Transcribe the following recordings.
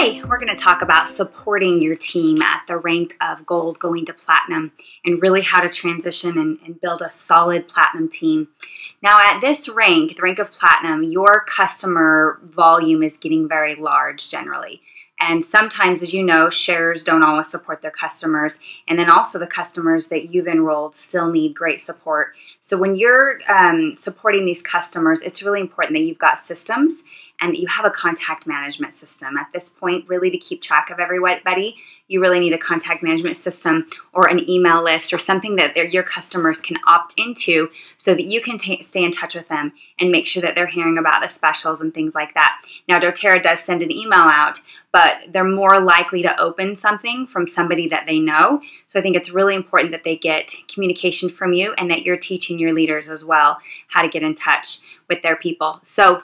Today, we're going to talk about supporting your team at the rank of gold going to platinum and really how to transition and build a solid platinum team. Now, at this rank, the rank of platinum, your customer volume is getting very large generally. And sometimes, as you know, sharers don't always support their customers. And then also the customers that you've enrolled still need great support. So when you're supporting these customers, it's really important that you've got systems and that you have a contact management system. At this point, really to keep track of everybody, you really need a contact management system or an email list or something that your customers can opt into so that you can stay in touch with them and make sure that they're hearing about the specials and things like that. Now, doTERRA does send an email out, but they're more likely to open something from somebody that they know. So I think it's really important that they get communication from you and that you're teaching your leaders as well how to get in touch with their people. So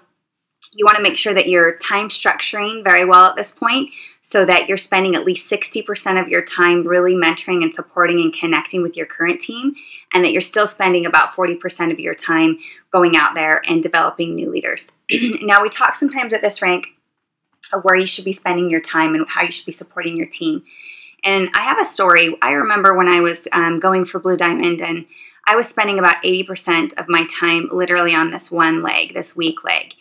you want to make sure that you're time structuring very well at this point so that you're spending at least 60% of your time really mentoring and supporting and connecting with your current team, and that you're still spending about 40% of your time going out there and developing new leaders. Now, we talk sometimes at this rank of where you should be spending your time and how you should be supporting your team. And I have a story. I remember when I was going for Blue Diamond, and I was spending about 80% of my time literally on this one leg, this weak leg,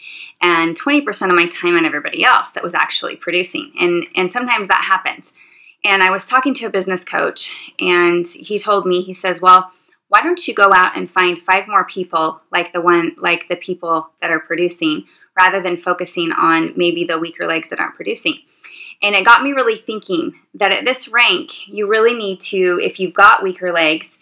and 20% of my time on everybody else that was actually producing. And sometimes that happens. And I was talking to a business coach, and he told me, he says, well, why don't you go out and find 5 more people like the people that are producing, rather than focusing on maybe the weaker legs that aren't producing. And it got me really thinking that at this rank, you really need to, if you've got weaker legs,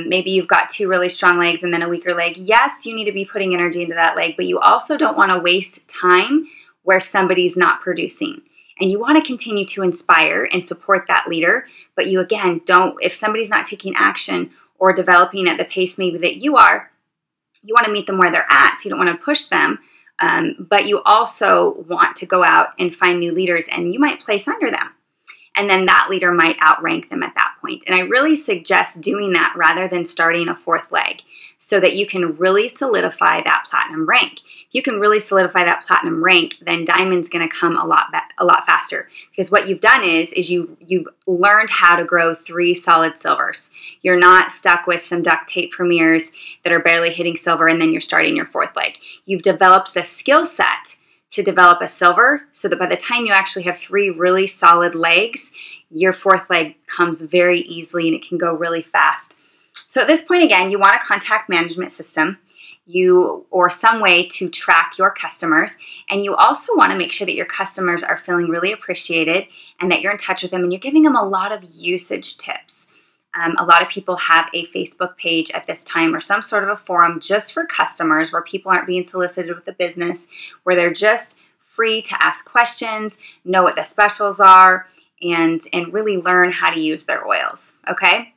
maybe you've got 2 really strong legs and then a weaker leg. Yes, you need to be putting energy into that leg, but you also don't want to waste time where somebody's not producing. And you want to continue to inspire and support that leader, but you, again, don't, if somebody's not taking action or developing at the pace maybe that you are, you want to meet them where they're at. So you don't want to push them, but you also want to go out and find new leaders, and you might place under them. And then that leader might outrank them at that point. And I really suggest doing that rather than starting a 4th leg so that you can really solidify that platinum rank. If you can really solidify that platinum rank, then diamond's going to come a lot faster, because what you've done is you've learned how to grow 3 solid silvers. You're not stuck with some duct tape premiers that are barely hitting silver and then you're starting your 4th leg. You've developed the skill set to develop a silver so that by the time you actually have 3 really solid legs, your 4th leg comes very easily and it can go really fast. So at this point, again, you want a contact management system or some way to track your customers, and you also want to make sure that your customers are feeling really appreciated and that you're in touch with them and you're giving them a lot of usage tips. A lot of people have a Facebook page at this time or some sort of a forum just for customers where people aren't being solicited with the business, where they're just free to ask questions, know what the specials are, and really learn how to use their oils, okay?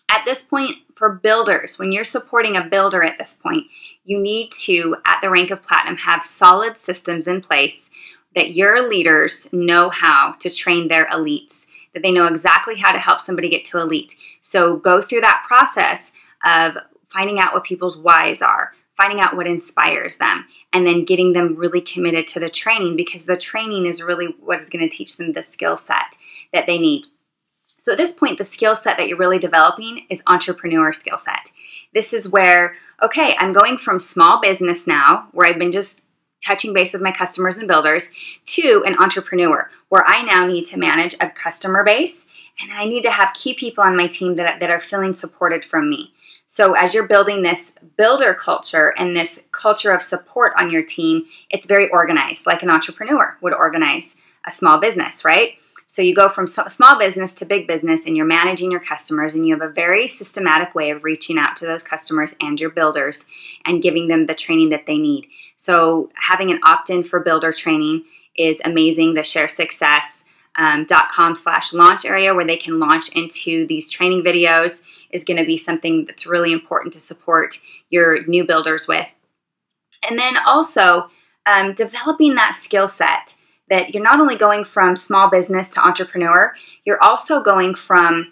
At this point, for builders, when you're supporting a builder at this point, you need to, at the rank of platinum, have solid systems in place that your leaders know how to train their elites, that they know exactly how to help somebody get to elite. So go through that process of finding out what people's whys are, finding out what inspires them, and then getting them really committed to the training, because the training is really what is going to teach them the skill set that they need. So at this point, the skill set that you're really developing is entrepreneur skill set. This is where, okay, I'm going from small business now, where I've been just touching base with my customers and builders, to an entrepreneur, where I now need to manage a customer base, and I need to have key people on my team that are feeling supported from me. So as you're building this builder culture and this culture of support on your team, it's very organized, like an entrepreneur would organize a small business, right? So you go from small business to big business, and you're managing your customers, and you have a very systematic way of reaching out to those customers and your builders and giving them the training that they need. So having an opt-in for builder training is amazing. The sharesuccess.com/launch area where they can launch into these training videos is going to be something that's really important to support your new builders with. And then also developing that skill set, that you're not only going from small business to entrepreneur, you're also going from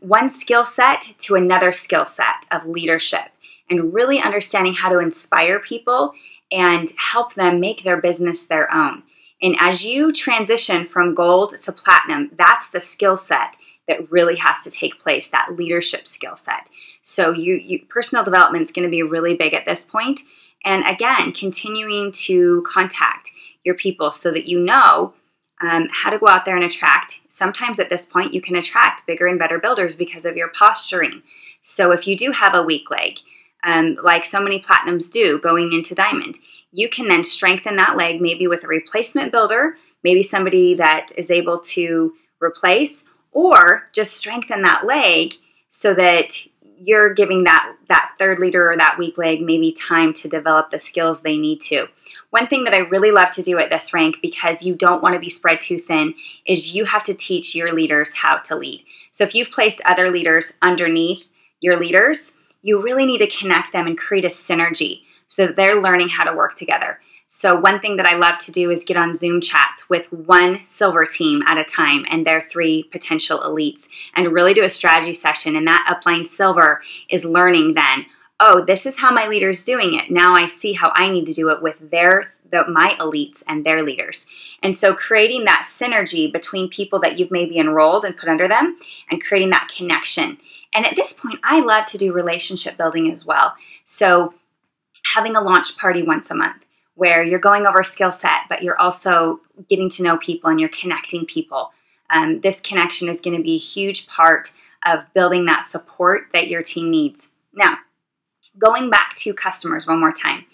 one skill set to another skill set of leadership, and really understanding how to inspire people and help them make their business their own. And as you transition from gold to platinum, that's the skill set that really has to take place, that leadership skill set. So personal development is going to be really big at this point. And again, continuing to contact your people so that you know how to go out there and attract. Sometimes at this point, you can attract bigger and better builders because of your posturing. So if you do have a weak leg, like so many platinums do going into diamond, you can then strengthen that leg maybe with a replacement builder, maybe somebody that is able to replace, or just strengthen that leg so that you're giving that third leader or that weak leg maybe time to develop the skills they need to. One thing that I really love to do at this rank, because you don't want to be spread too thin, is you have to teach your leaders how to lead. So if you've placed other leaders underneath your leaders, you really need to connect them and create a synergy so that they're learning how to work together. So one thing that I love to do is get on Zoom chats with one silver team at a time and their 3 potential elites, and really do a strategy session. And that upline silver is learning then, oh, this is how my leader's doing it. Now I see how I need to do it with my elites and their leaders. And so creating that synergy between people that you've maybe enrolled and put under them, and creating that connection. And at this point, I love to do relationship building as well. So having a launch party once a month, where you're going over skill set, but you're also getting to know people and you're connecting people. This connection is going to be a huge part of building that support that your team needs. Now, going back to customers one more time.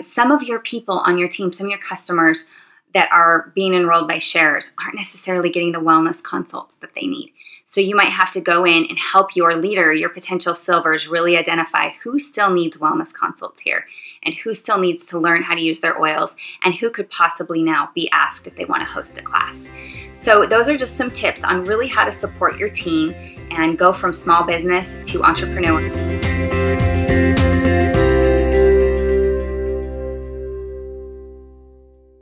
Some of your people on your team, some of your customers that are being enrolled by shares aren't necessarily getting the wellness consults that they need. So you might have to go in and help your leader, your potential silvers, really identify who still needs wellness consults here and who still needs to learn how to use their oils and who could possibly now be asked if they want to host a class. So those are just some tips on really how to support your team and go from small business to entrepreneur.